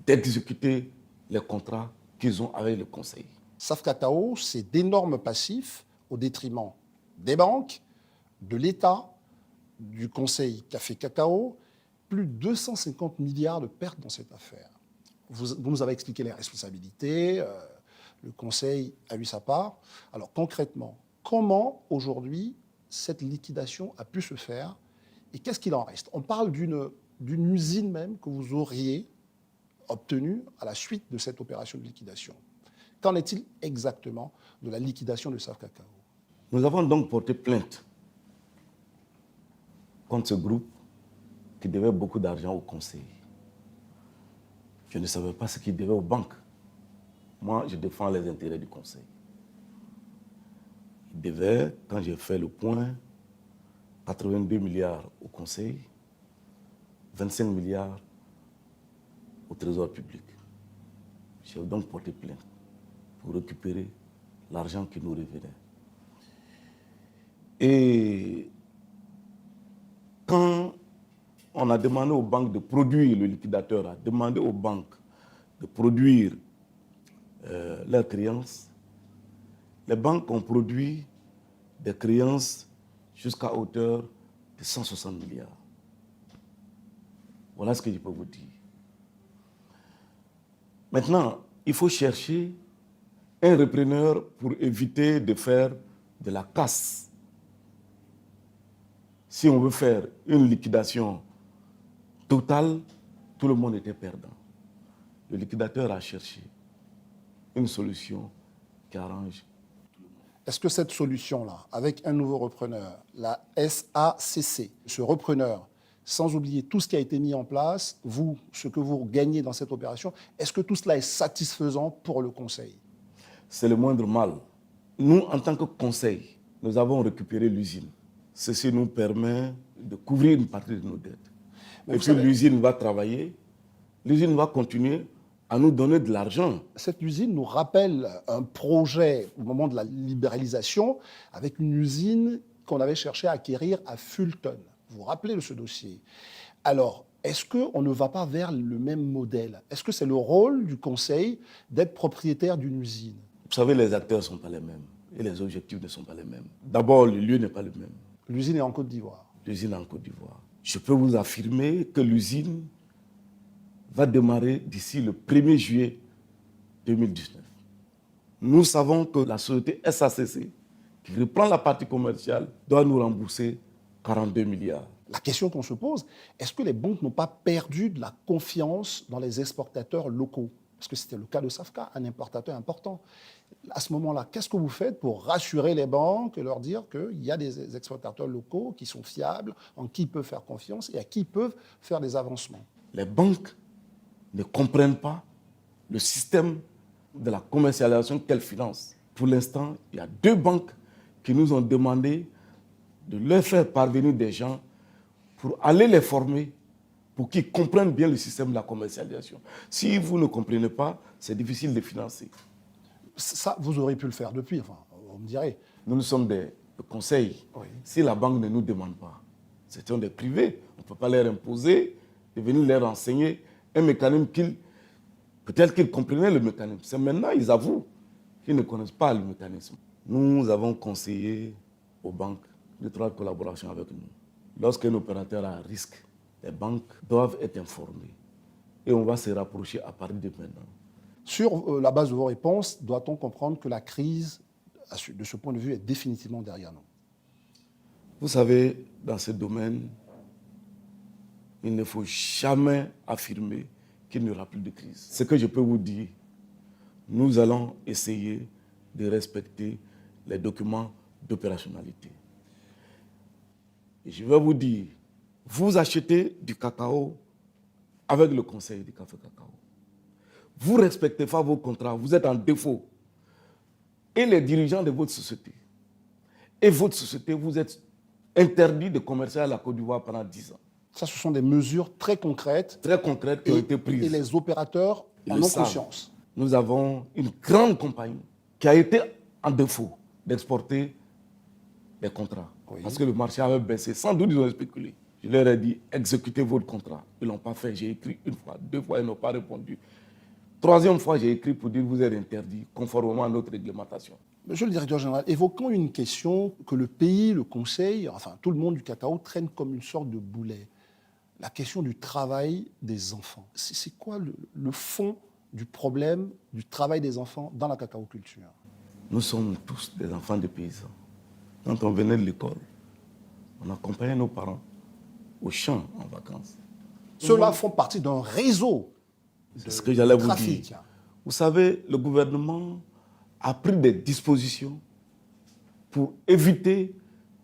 d'exécuter les contrats qu'ils ont avec le Conseil. SAF Cacao, c'est d'énormes passifs au détriment des banques, de l'État, du Conseil Café Cacao, plus de 250 milliards de pertes dans cette affaire. Vous nous avez expliqué les responsabilités, le Conseil a eu sa part. Alors concrètement, comment aujourd'hui cette liquidation a pu se faire et qu'est-ce qu'il en reste? On parle d'une usine même que vous auriez obtenue à la suite de cette opération de liquidation. Qu'en est-il exactement de la liquidation de SAF Cacao? Nous avons donc porté plainte contre ce groupe qui devait beaucoup d'argent au Conseil. Je ne savais pas ce qu'il devait aux banques. Moi, je défends les intérêts du Conseil. Il devait, quand j'ai fait le point, 82 milliards au Conseil, 25 milliards au Trésor public. J'ai donc porté plainte pour récupérer l'argent qui nous revenait. Et quand on a demandé aux banques de produire, le liquidateur a demandé aux banques de produire leurs créances, les banques ont produit des créances jusqu'à hauteur de 160 milliards. Voilà ce que je peux vous dire. Maintenant, il faut chercher un repreneur pour éviter de faire de la casse. Si on veut faire une liquidation Total, tout le monde était perdant. Le liquidateur a cherché une solution qui arrange. Est-ce que cette solution-là, avec un nouveau repreneur, la SACC, ce repreneur, sans oublier tout ce qui a été mis en place, vous, ce que vous gagnez dans cette opération, est-ce que tout cela est satisfaisant pour le conseil? C'est le moindre mal. Nous, en tant que conseil, nous avons récupéré l'usine. Ceci nous permet de couvrir une partie de nos dettes. Mais et puis l'usine va travailler, l'usine va continuer à nous donner de l'argent. Cette usine nous rappelle un projet au moment de la libéralisation avec une usine qu'on avait cherché à acquérir à Fulton. Vous vous rappelez de ce dossier? Alors, est-ce qu'on ne va pas vers le même modèle? Est-ce que c'est le rôle du conseil d'être propriétaire d'une usine? Vous savez, les acteurs ne sont pas les mêmes et les objectifs ne sont pas les mêmes. D'abord, le lieu n'est pas le même. L'usine est en Côte d'Ivoire. L'usine est en Côte d'Ivoire. Je peux vous affirmer que l'usine va démarrer d'ici le 1er juillet 2019. Nous savons que la société SACC, qui reprend la partie commerciale, doit nous rembourser 42 milliards. La question qu'on se pose, est-ce que les banques n'ont pas perdu de la confiance dans les exportateurs locaux? Parce que c'était le cas de Safka, un importateur important. À ce moment-là, qu'est-ce que vous faites pour rassurer les banques et leur dire qu'il y a des exportateurs locaux qui sont fiables, en qui ils peuvent faire confiance et à qui ils peuvent faire des avancements? Les banques ne comprennent pas le système de la commercialisation qu'elles financent. Pour l'instant, il y a 2 banques qui nous ont demandé de leur faire parvenir des gens pour aller les former, pour qu'ils comprennent bien le système de la commercialisation. Si vous ne comprenez pas, c'est difficile de financer. Ça, vous auriez pu le faire depuis, enfin, on me dirait. Nous sommes des conseils. Oui. Si la banque ne nous demande pas, c'est des privés, on ne peut pas leur imposer de venir leur enseigner un mécanisme peut-être qu'ils comprenaient le mécanisme. C'est maintenant, ils avouent qu'ils ne connaissent pas le mécanisme. Nous avons conseillé aux banques d'étroite collaboration avec nous. Lorsqu'un opérateur a un risque, les banques doivent être informées. Et on va se rapprocher à partir de maintenant. Sur la base de vos réponses, doit-on comprendre que la crise, de ce point de vue, est définitivement derrière nous? Vous savez, dans ce domaine, il ne faut jamais affirmer qu'il n'y aura plus de crise. Ce que je peux vous dire, nous allons essayer de respecter les documents d'opérationnalité. Et je vais vous dire, vous achetez du cacao avec le conseil du café cacao. Vous ne respectez pas vos contrats, vous êtes en défaut. Et les dirigeants de votre société, et votre société, vous êtes interdit de commercer à la Côte d'Ivoire pendant 10 ans. Ça, ce sont des mesures très concrètes. Très concrètes qui ont été prises. Et les opérateurs en ont conscience. Nous avons une grande compagnie qui a été en défaut d'exporter des contrats. Oui. Parce que le marché avait baissé. Sans doute, ils ont spéculé. Je leur ai dit, exécutez votre contrat. Ils ne l'ont pas fait. J'ai écrit 1 fois, 2 fois, ils n'ont pas répondu. 3e fois, j'ai écrit pour dire que vous êtes interdit, conformément à notre réglementation. Monsieur le directeur général, évoquons une question que le pays, le conseil, enfin tout le monde du cacao traîne comme une sorte de boulet. La question du travail des enfants. C'est quoi le fond du problème du travail des enfants dans la cacaoculture? Nous sommes tous des enfants de paysans. Quand on venait de l'école, on accompagnait nos parents au champ en vacances. Ceux-là font partie d'un réseau de C'est ce que j'allais vous trafic. dire. Vous savez, le gouvernement a pris des dispositions pour éviter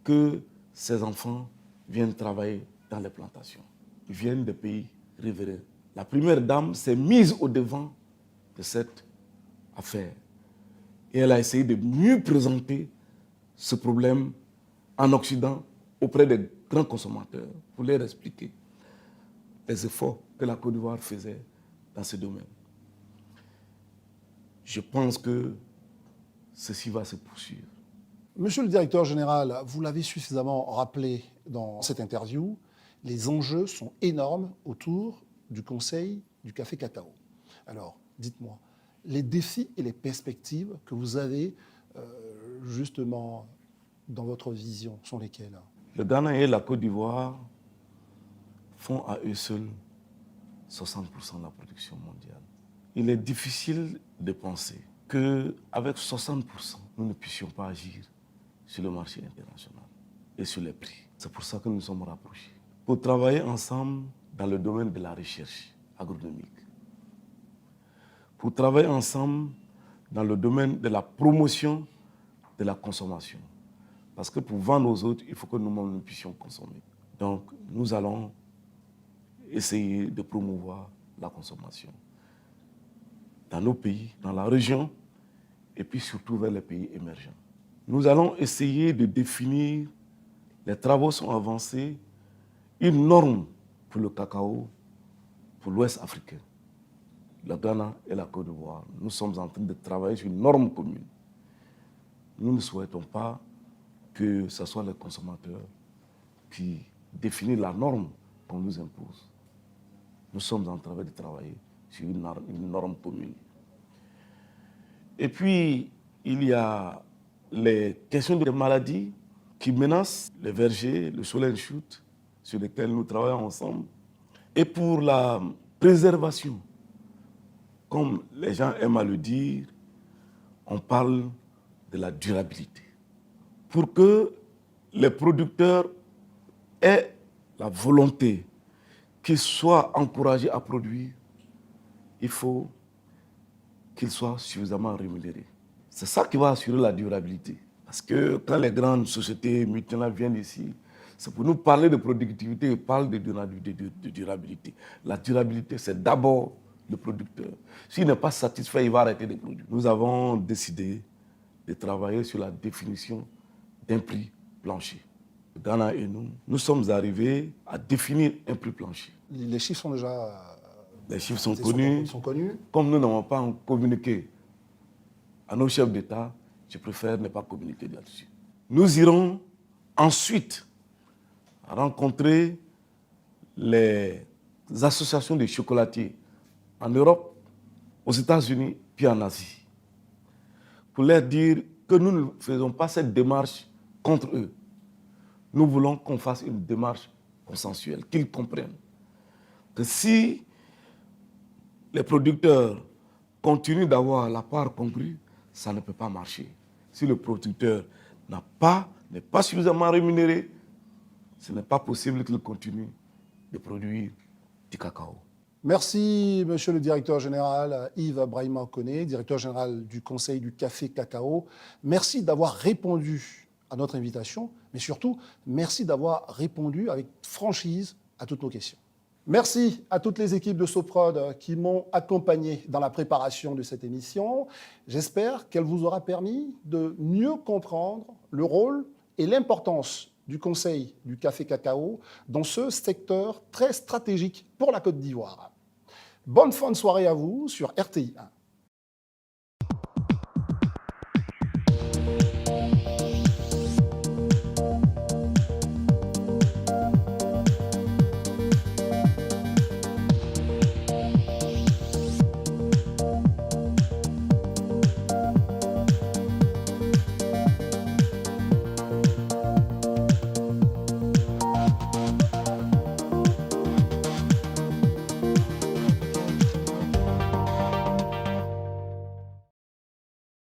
que ces enfants viennent travailler dans les plantations. Ils viennent des pays riverains. La première dame s'est mise au devant de cette affaire. Et elle a essayé de mieux présenter ce problème en Occident auprès des grands consommateurs pour leur expliquer les efforts que la Côte d'Ivoire faisait dans ce domaine. Je pense que ceci va se poursuivre. Monsieur le directeur général, vous l'avez suffisamment rappelé dans cette interview, les enjeux sont énormes autour du Conseil du café cacao. Alors, dites-moi, les défis et les perspectives que vous avez justement dans votre vision sont lesquels? Le Ghana et la Côte d'Ivoire font à eux seuls 60% de la production mondiale. Il est difficile de penser qu'avec 60%, nous ne puissions pas agir sur le marché international et sur les prix. C'est pour ça que nous sommes rapprochés. Pour travailler ensemble dans le domaine de la recherche agronomique, pour travailler ensemble dans le domaine de la promotion de la consommation. Parce que pour vendre aux autres, il faut que nous-mêmes nous puissions consommer. Donc, nous allons essayer de promouvoir la consommation dans nos pays, dans la région, et puis surtout vers les pays émergents. Nous allons essayer de définir, les travaux sont avancés, une norme pour le cacao pour l'Ouest africain, le Ghana et la Côte d'Ivoire. Nous sommes en train de travailler sur une norme commune. Nous ne souhaitons pas que ce soit les consommateurs qui définissent la norme qu'on nous impose. Nous sommes en train de travailler sur une norme commune. Et puis, il y a les questions de maladies qui menacent les vergers, le soleil shoot, sur lesquels nous travaillons ensemble. Et pour la préservation, comme les gens aiment à le dire, on parle de la durabilité. Pour que les producteurs aient la volonté qu'ils soient encouragés à produire, il faut qu'ils soient suffisamment rémunérés. C'est ça qui va assurer la durabilité. Parce que quand les grandes sociétés multinationales viennent ici, c'est pour nous parler de productivité, ils parlent de durabilité. La durabilité, c'est d'abord le producteur. S'il n'est pas satisfait, il va arrêter de produire. Nous avons décidé de travailler sur la définition d'un prix plancher. Le Ghana et nous sommes arrivés à définir un prix plancher. Les chiffres sont déjà... Les chiffres sont connus. connus. Comme nous n'avons pas communiqué à nos chefs d'État, je préfère ne pas communiquer là-dessus. Nous irons ensuite rencontrer les associations de chocolatiers en Europe, aux États-Unis, puis en Asie, pour leur dire que nous ne faisons pas cette démarche contre eux. Nous voulons qu'on fasse une démarche consensuelle, qu'ils comprennent que si les producteurs continuent d'avoir la part congrue, ça ne peut pas marcher. Si le producteur n'est pas suffisamment rémunéré, ce n'est pas possible qu'il continue de produire du cacao. Merci, monsieur le directeur général Yves Brahima Koné, directeur général du Conseil du Café Cacao. Merci d'avoir répondu à notre invitation, mais surtout, merci d'avoir répondu avec franchise à toutes nos questions. Merci à toutes les équipes de Soprod qui m'ont accompagné dans la préparation de cette émission. J'espère qu'elle vous aura permis de mieux comprendre le rôle et l'importance du Conseil du Café Cacao dans ce secteur très stratégique pour la Côte d'Ivoire. Bonne fin de soirée à vous sur RTI 1.